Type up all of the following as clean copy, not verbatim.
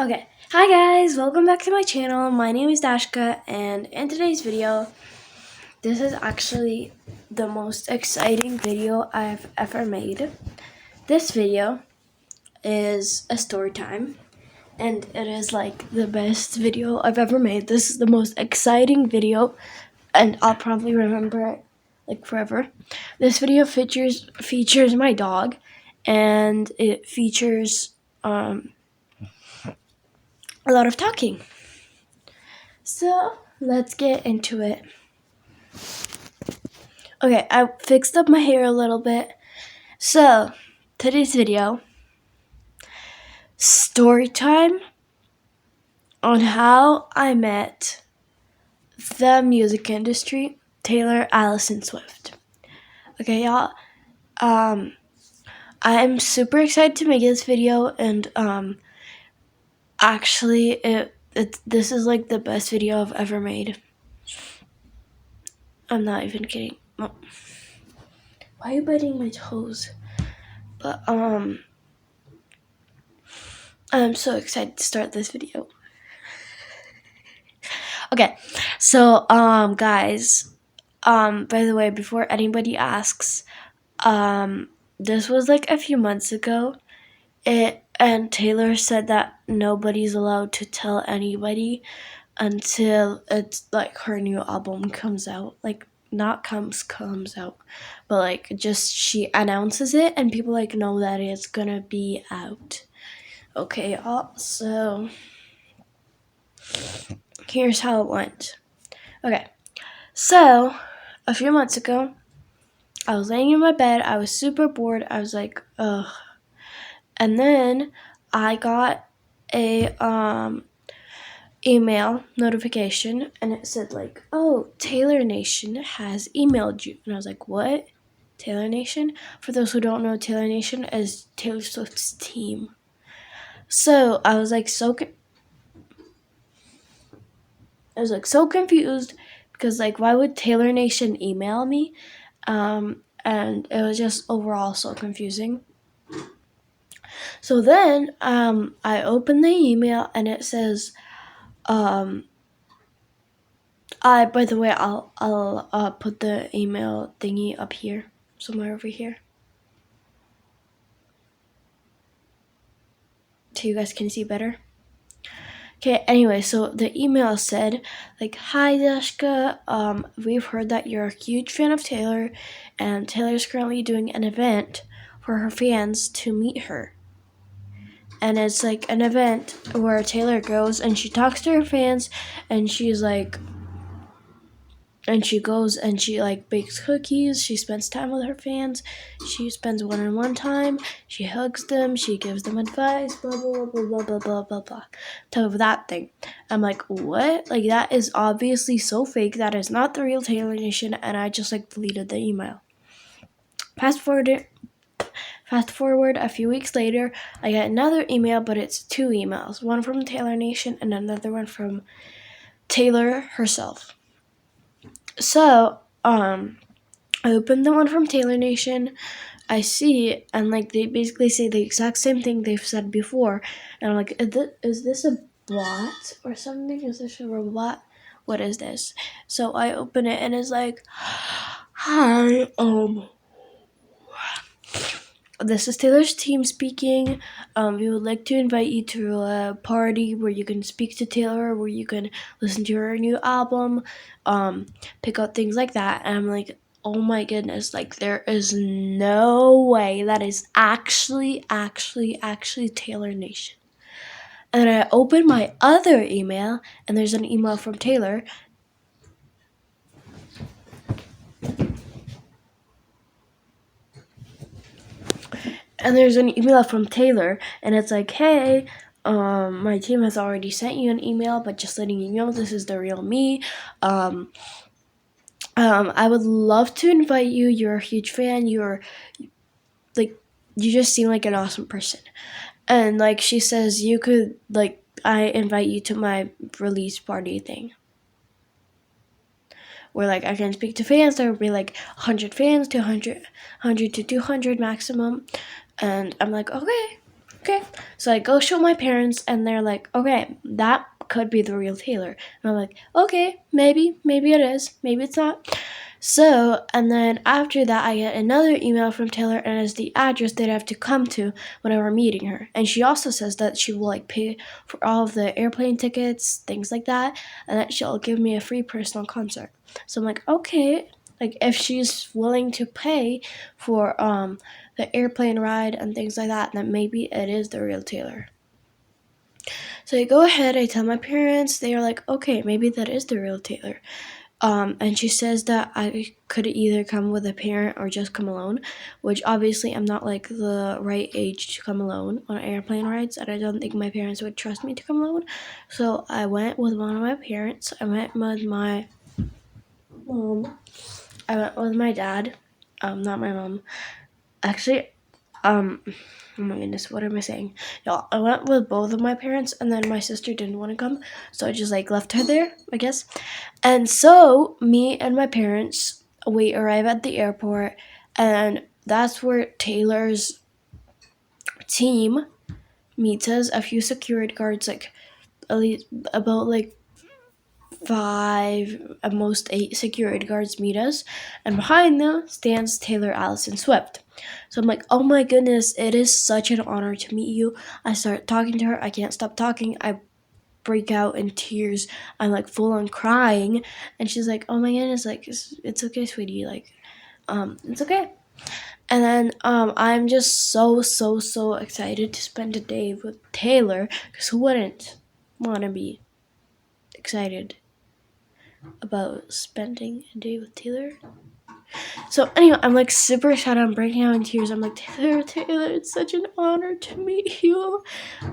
Okay, hi guys, welcome back to my channel. My name is Dashka, and in today's video, this is actually the most exciting video I've ever made. This video is a story time, and it is like the best video I've ever made. This is the most exciting video, and I'll probably remember it like forever. This video features my dog, and it features a lot of talking. So let's get into it. Okay, I fixed up my hair a little bit. So today's video, story time on how I met the music industry, Taylor Allison Swift. Okay, y'all. I'm super excited to make this video, and actually, this is like the best video I've ever made. I'm not even kidding. Why are you biting my toes? But I'm so excited to start this video. Okay, so guys, by the way, before anybody asks, this was like a few months ago. And Taylor said that nobody's allowed to tell anybody until it's like her new album comes out. Like not comes out, but like just she announces it and people like know that it's gonna be out. Okay, so here's how it went. Okay, so a few months ago, I was laying in my bed. I was super bored. I was like, ugh. And then I got a email notification, and it said like, oh, Taylor Nation has emailed you. And I was like, what? Taylor Nation? For those who don't know, Taylor Nation is Taylor Swift's team. So I was like so confused because like why would Taylor Nation email me? And it was just overall so confusing. So then I opened the email and it says, by the way, I'll put the email thingy up here, somewhere over here, so you guys can see better. Okay, anyway, so the email said, like, hi Dashka, we've heard that you're a huge fan of Taylor, and Taylor's currently doing an event for her fans to meet her. And it's like an event where Taylor goes and she talks to her fans, and she's like, and she goes and she like bakes cookies, she spends time with her fans, she spends one-on-one time, she hugs them, she gives them advice, blah blah blah blah blah blah blah blah. Type of that thing. I'm like, what? Like that is obviously so fake. That is not the real Taylor Nation, and I just like deleted the email. Fast forward a few weeks later, I get another email, but it's two emails. One from Taylor Nation and another one from Taylor herself. So, I opened the one from Taylor Nation. I see it, and like they basically say the exact same thing they've said before. And I'm like, is this a bot or something? Is this a robot? What is this? So I open it and it's like, hi, this is Taylor's team speaking. We would like to invite you to a party where you can speak to Taylor, where you can listen to her new album, pick out things like that. And I'm like, oh my goodness, like there is no way that is actually Taylor Nation. And I open my other email, and there's an email from Taylor. And there's an email from Taylor, and it's like, hey, my team has already sent you an email, but just letting you know this is the real me. I would love to invite you. You're a huge fan. You're like, you just seem like an awesome person. And like she says, you could like, I invite you to my release party thing, where like I can speak to fans. There will be like 100 fans, 100 to 200 maximum. And I'm like, okay. Okay, so I go show my parents, and they're like, okay, that could be the real Taylor. And I'm like, okay, maybe it is, maybe it's not. So, and then after that, I get another email from Taylor, and it's the address they'd have to come to whenever I'm meeting her. And she also says that she will like pay for all of the airplane tickets, things like that, and that she'll give me a free personal concert. So I'm like, okay, like if she's willing to pay for the airplane ride and things like that, then maybe it is the real Taylor. So I go ahead, I tell my parents, they are like, okay, maybe that is the real Taylor. And she says that I could either come with a parent or just come alone, which obviously I'm not like the right age to come alone on airplane rides, and I don't think my parents would trust me to come alone. So I went with one of my parents. I went with my mom. I went with my dad. Not my mom. Actually, oh my goodness, what am I saying? Y'all, I went with both of my parents, and then my sister didn't want to come, so I just like left her there, I guess. And so me and my parents, we arrive at the airport, and that's where Taylor's team meets us. A few security guards, like at least about like five, at most eight security guards meet us, and behind them stands Taylor Allison Swift. So I'm like, oh my goodness, it is such an honor to meet you. I start talking to her. I can't stop talking. I break out in tears. I'm like full on crying, and she's like, "Oh my goodness, like it's okay, sweetie, like it's okay." And then I'm just so excited to spend a day with Taylor, because who wouldn't want to be excited about spending a day with Taylor? So anyway, I'm like super excited. I'm breaking out in tears. I'm like, Taylor, it's such an honor to meet you.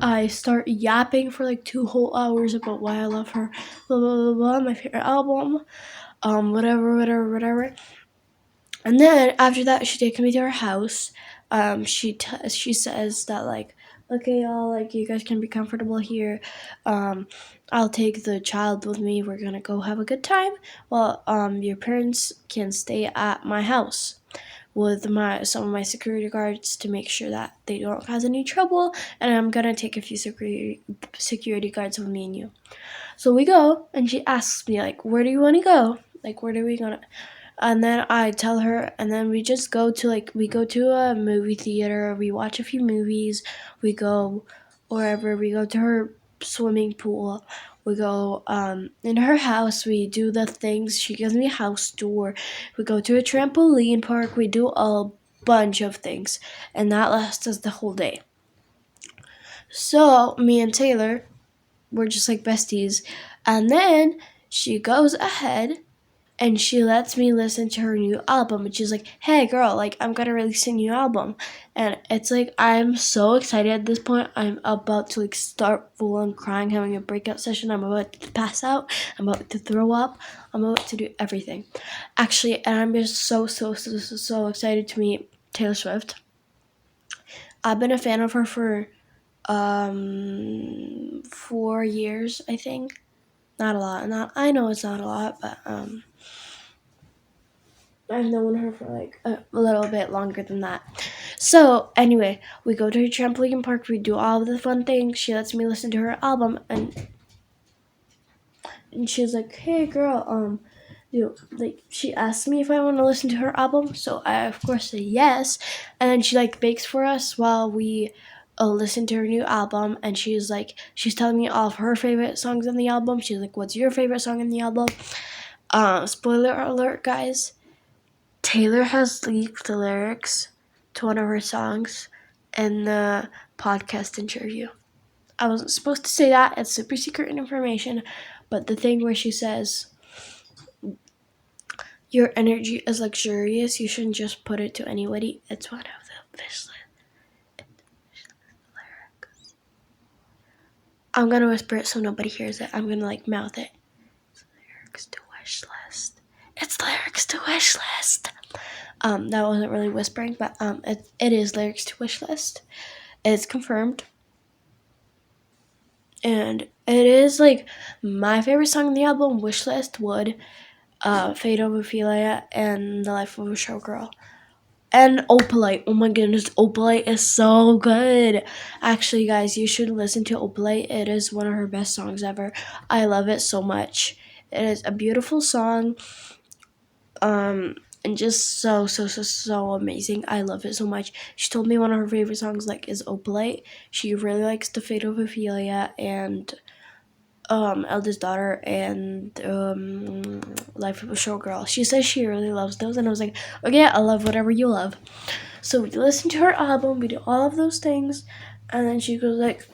I start yapping for like 2 whole hours about why I love her, blah blah blah blah, my favorite album, whatever. And then after that, she takes me to her house. She says that like, okay, y'all, like you guys can be comfortable here. I'll take the child with me. We're gonna go have a good time. Well, your parents can stay at my house with my some of my security guards to make sure that they don't cause any trouble. And I'm gonna take a few security guards with me and you. So we go, and she asks me like, where do you want to go? Like, where do we gonna? And then I tell her, and then we just go to we go to a movie theater, we watch a few movies, we go wherever, we go to her swimming pool, we go in her house, we do the things, she gives me a house tour, we go to a trampoline park, we do a bunch of things, and that lasts us the whole day. So me and Taylor, we're just like besties, and then she goes ahead and she lets me listen to her new album, and she's like, hey girl, like I'm gonna release a new album. And it's like, I'm so excited at this point. I'm about to like start full on crying, having a breakout session. I'm about to pass out, I'm about to throw up, I'm about to do everything, actually. And I'm just so excited to meet Taylor Swift. I've been a fan of her for 4 years, I think. Not a lot, not I know it's not a lot, but I've known her for like a little bit longer than that. So anyway, we go to a trampoline park. We do all of the fun things. She lets me listen to her album, and she's like, "Hey, girl, like she asked me if I want to listen to her album." So I of course say yes, and then she like bakes for us while we listen to her new album. And she's telling me all of her favorite songs on the album. She's like, "What's your favorite song in the album?" Spoiler alert, guys. Taylor has leaked the lyrics to one of her songs in the podcast interview. I wasn't supposed to say that, it's super secret information, but the thing where she says, your energy is luxurious, you shouldn't just put it to anybody, it's one of the wish lyrics. I'm gonna whisper it so nobody hears it. I'm gonna like mouth it. It's lyrics to wish list. It's lyrics to wish list. That wasn't really whispering, but it is lyrics to wish list. It's confirmed. And it is like my favorite song on the album, Wishlist, Would, Fate of Ophelia, and The Life of a Showgirl. And Opalite. Oh my goodness, Opalite is so good. Actually, guys, you should listen to Opalite. It is one of her best songs ever. I love it so much. It is a beautiful song. And just so amazing. I love it so much. She told me one of her favorite songs is Opalite. She really likes The Fate of Ophelia and Eldest Daughter and Life of a Showgirl. She says she really loves those, and I was like, okay, I love whatever you love. So we listen to her album, we do all of those things, and then she goes like,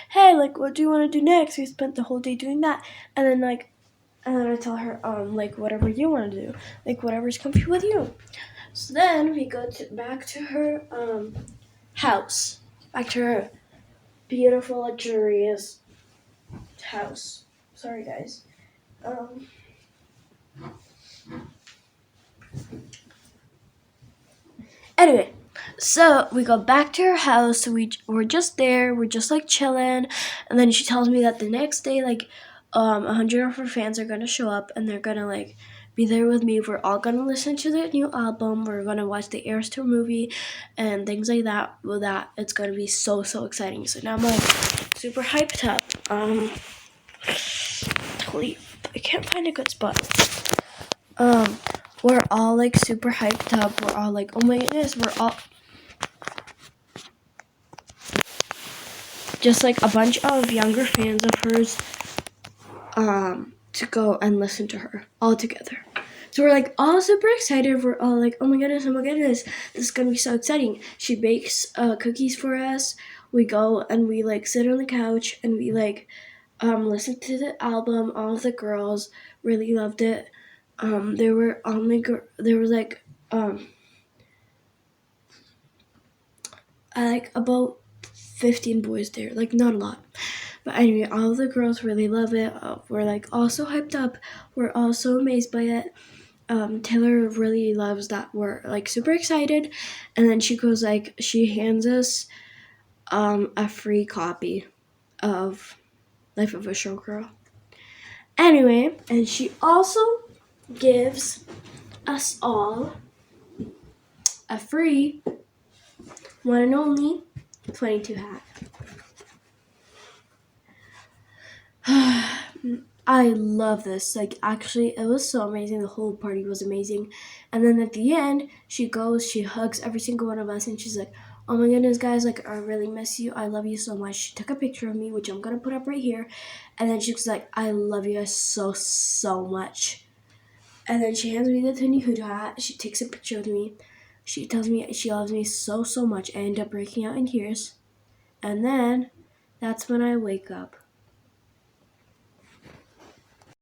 hey, like, what do you want to do next? We spent the whole day doing that, and then I tell her, whatever you want to do, like, whatever's comfy with you. So then we go back to her house, back to her beautiful, luxurious house. Sorry, guys. Um, Anyway, so we go back to her house. We're just there. We're just chilling, and then she tells me that the next day, 100 of her fans are gonna show up, and they're gonna be there with me. We're all gonna listen to the new album. We're gonna watch the Eras Tour movie, and things like that. Well, that it's gonna be so exciting. So now I'm super hyped up. Totally, I can't find a good spot. We're all super hyped up. We're all oh my goodness. We're all just a bunch of younger fans of hers to go and listen to her all together. So we're all super excited. We're all oh my goodness, this is gonna be so exciting. She bakes cookies for us. We go and we sit on the couch and we listen to the album. All of the girls really loved it. There was about 15 boys there, not a lot. But anyway, all of the girls really love it. We're all so hyped up. We're all so amazed by it. Taylor really loves that we're super excited. And then she goes she hands us a free copy of Life of a Showgirl. Anyway, and she also gives us all a free one and only 22 hat. I love this. Actually, it was so amazing. The whole party was amazing. And then at the end, she hugs every single one of us, and she's like, oh my goodness, guys, I really miss you. I love you so much. She took a picture of me, which I'm going to put up right here. And then she was like, I love you guys so much. And then she hands me the Tiny Hood hat. She takes a picture of me. She tells me she loves me so much. I end up breaking out in tears. And then that's when I wake up.